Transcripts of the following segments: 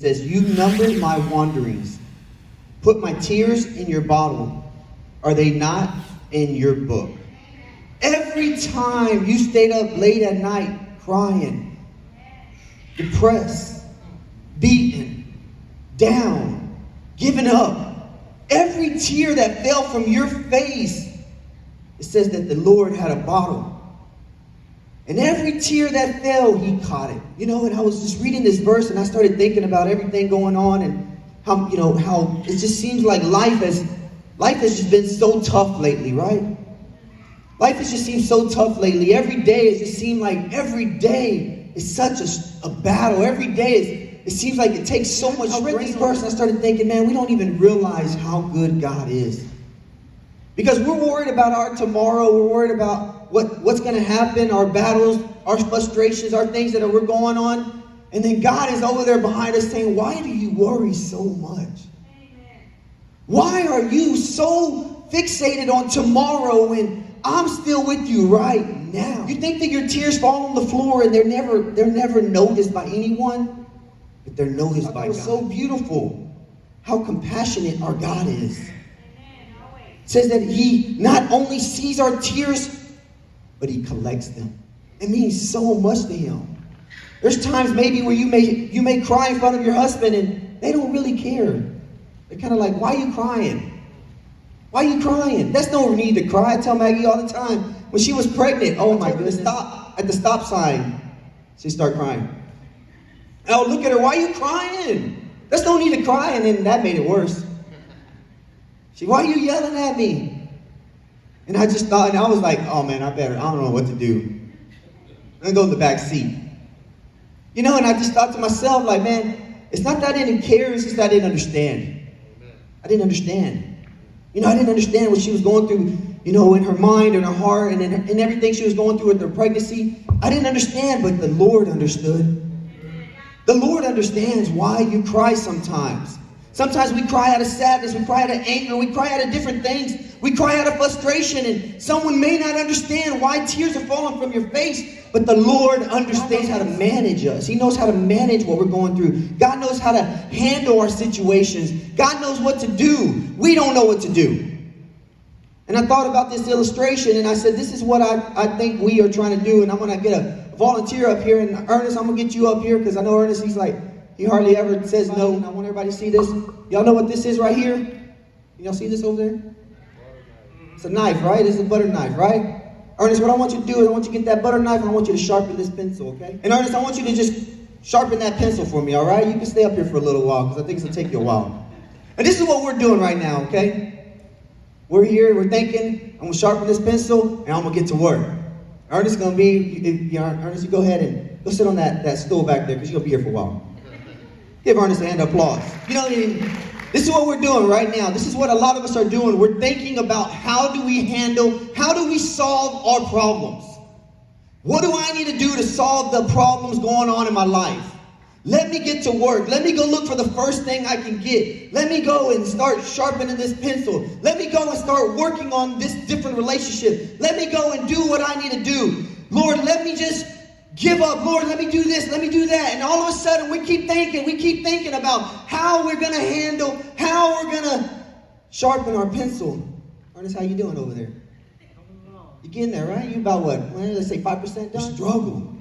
It says, you numbered my wanderings, put my tears in your bottle. Are they not in your book? Every time you stayed up late at night crying, depressed, beaten, down, giving up, every tear that fell from your face, it says that the Lord had a bottle. And every tear that fell, he caught it. You know, and I was just reading this verse and I started thinking about everything going on and how it just seems like life has just been so tough lately, right? Life has just seemed so tough lately. Every day, it just seemed like every day is such a battle. Every day, it seems like it takes so much. I read this verse and I started thinking, man, we don't even realize how good God is. Because we're worried about our tomorrow. We're worried about what's going to happen, our battles, our frustrations, our things that we're going on. And then God is over there behind us saying, why do you worry so much? Amen. Why are you so fixated on tomorrow when I'm still with you right now? You think that your tears fall on the floor and they're never noticed by anyone, but they're noticed by God. It's so beautiful how compassionate our God is. It says that he not only sees our tears, but he collects them. It means so much to him. There's times maybe where you may cry in front of your husband and they don't really care. They're kind of like, why are you crying? Why are you crying? There's no need to cry. I tell Maggie all the time. When she was pregnant, oh my goodness, stop at the stop sign. She started crying. And I would look at her, why are you crying? There's no need to cry. And then that made it worse. Why are you yelling at me? And I just thought, and I was like, oh man, I don't know what to do. I'm gonna go in the back seat. You know, and I just thought to myself, like, man, it's not that I didn't care, it's just that I didn't understand. I didn't understand. You know, I didn't understand what she was going through, you know, in her mind and her heart and in everything she was going through with her pregnancy. I didn't understand, but the Lord understood. The Lord understands why you cry sometimes. Sometimes we cry out of sadness, we cry out of anger, we cry out of different things. We cry out of frustration, and someone may not understand why tears are falling from your face, but the Lord understands how to manage us. He knows how to manage what we're going through. God knows how to handle our situations. God knows what to do. We don't know what to do. And I thought about this illustration, and I said, this is what I think we are trying to do, and I'm going to get a volunteer up here, and Ernest, I'm going to get you up here, because I know Ernest, he hardly ever says no, and I want everybody to see this. Y'all know what this is right here? Y'all see this over there? It's a knife, right? It's a butter knife, right? Ernest, what I want you to do is I want you to get that butter knife and I want you to sharpen this pencil, okay? And Ernest, I want you to just sharpen that pencil for me, all right? You can stay up here for a little while because I think it's going to take you a while. And this is what we're doing right now, okay? We're here, we're thinking, I'm going to sharpen this pencil and I'm going to get to work. Ernest is going to be, Ernest, you go ahead and go sit on that stool back there because you're going to be here for a while. Give Ernest a hand of applause. You know, this is what we're doing right now. This is what a lot of us are doing. We're thinking about how do we solve our problems? What do I need to do to solve the problems going on in my life? Let me get to work. Let me go look for the first thing I can get. Let me go and start sharpening this pencil. Let me go and start working on this different relationship. Let me go and do what I need to do. Lord, let me just give up. Lord, let me do this, let me do that. And all of a sudden, we keep thinking about how we're going to handle, how we're going to sharpen our pencil. Ernest, how you doing over there? You getting there, right? You about what? Let's say 5% done? We struggle.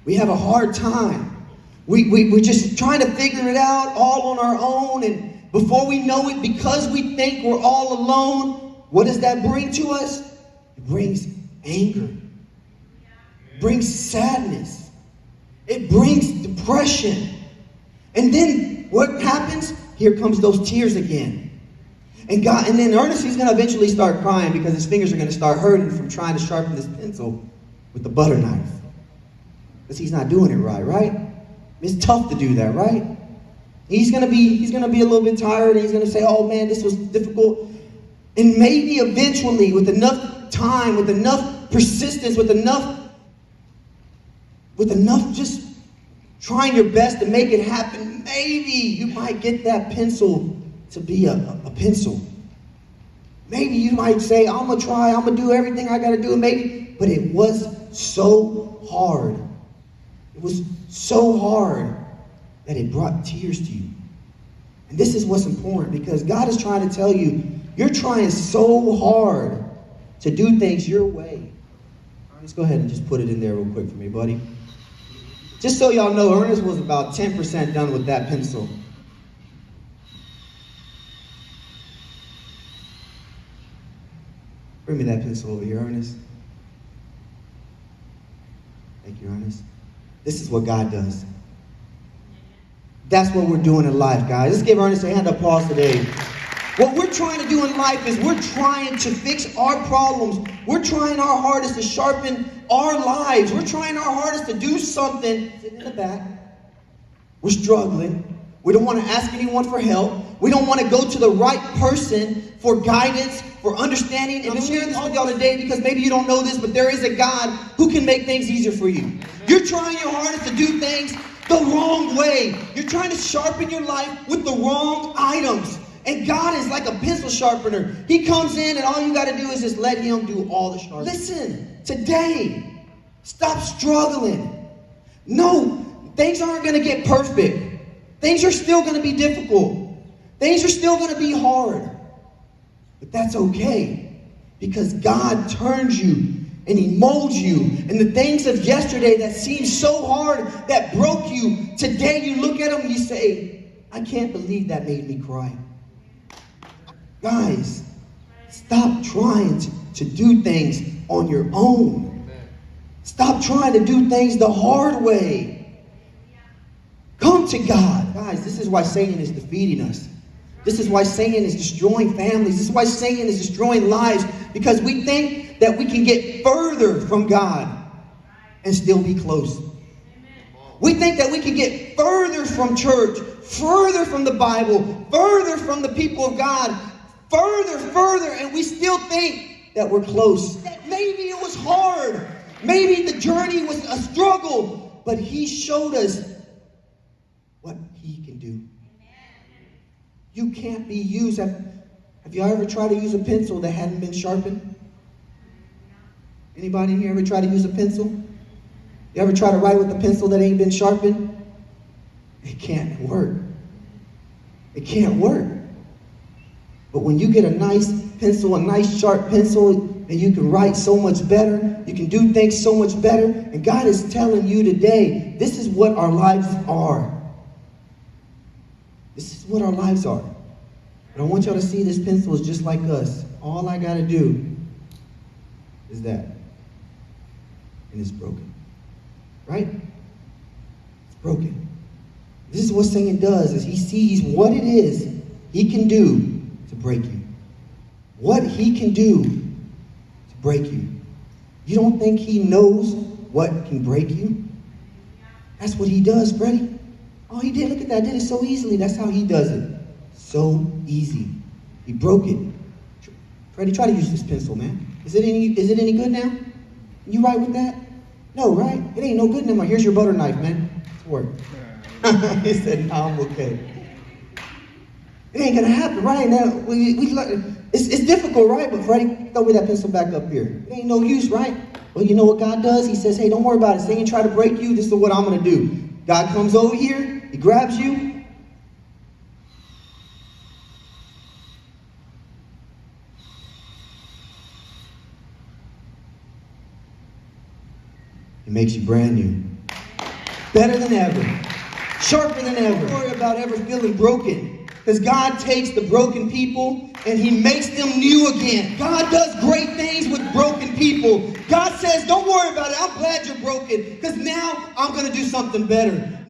We have a hard time. We're just trying to figure it out all on our own. And before we know it, because we think we're all alone, what does that bring to us? It brings anger. Brings sadness. It brings depression. And then what happens? Here comes those tears again. And then Ernest, he's going to eventually start crying because his fingers are going to start hurting from trying to sharpen this pencil with the butter knife. Because he's not doing it right? It's tough to do that, right? He's going to be a little bit tired and he's going to say, oh man, this was difficult. And maybe eventually with enough time, with enough persistence, with enough just trying your best to make it happen, maybe you might get that pencil to be a pencil. Maybe you might say, I'm going to try, I'm going to do everything I got to do, maybe. But it was so hard. It was so hard that it brought tears to you. And this is what's important, because God is trying to tell you, you're trying so hard to do things your way. Let's go ahead and just put it in there real quick for me, buddy. Just so y'all know, Ernest was about 10% done with that pencil. Bring me that pencil over here, Ernest. Thank you, Ernest. This is what God does. That's what we're doing in life, guys. Let's give Ernest a hand of applause today. What we're trying to do in life is we're trying to fix our problems. We're trying our hardest to sharpen our lives. We're trying our hardest to do something. Sitting in the back. We're struggling. We don't want to ask anyone for help. We don't want to go to the right person for guidance, for understanding. And I'm sharing this with y'all today because maybe you don't know this, but there is a God who can make things easier for you. You're trying your hardest to do things the wrong way. You're trying to sharpen your life with the wrong items. And God is like a pencil sharpener. He comes in and all you got to do is just let him do all the sharpening. Listen, today, stop struggling. No, things aren't going to get perfect. Things are still going to be difficult. Things are still going to be hard. But that's okay, because God turns you and he molds you. And the things of yesterday that seemed so hard, that broke you, today you look at them and you say, I can't believe that made me cry. Guys, stop trying to do things on your own. Stop trying to do things the hard way. Come to God. Guys, this is why Satan is defeating us. This is why Satan is destroying families. This is why Satan is destroying lives. Because we think that we can get further from God and still be close. We think that we can get further from church, further from the Bible, further from the people of God, further, and we still think that we're close. That maybe it was hard. Maybe the journey was a struggle, but he showed us what he can do. You can't be used. Have you ever tried to use a pencil that hadn't been sharpened? Anybody in here ever try to use a pencil? You ever try to write with a pencil that ain't been sharpened? It can't work. It can't work. But when you get a nice pencil, a nice sharp pencil, and you can write so much better, you can do things so much better, and God is telling you today, this is what our lives are. This is what our lives are. But I want y'all to see this pencil is just like us. All I got to do is that. And it's broken. Right? It's broken. This is what Satan does, is he sees what it is he can do to break you. What he can do to break you. You don't think he knows what can break you? That's what he does, Freddie. Oh, he did. Look at that. Did it so easily. That's how he does it. So easy. He broke it. Freddie, try to use this pencil, man. Is it any good now? Can you write with that? No, right? It ain't no good anymore. Here's your butter knife, man. It's work. He said, no, I'm okay. It ain't gonna happen, right? Now it's difficult, right? But Freddie, throw me that pencil back up here. It ain't no use, right? Well, you know what God does? He says, hey, don't worry about it. Satan try to break you. This is what I'm gonna do. God comes over here, he grabs you. He makes you brand new. Better than ever. Sharper than ever. Don't worry about ever feeling broken. Because God takes the broken people and he makes them new again. God does great things with broken people. God says, don't worry about it. I'm glad you're broken. Because now I'm going to do something better.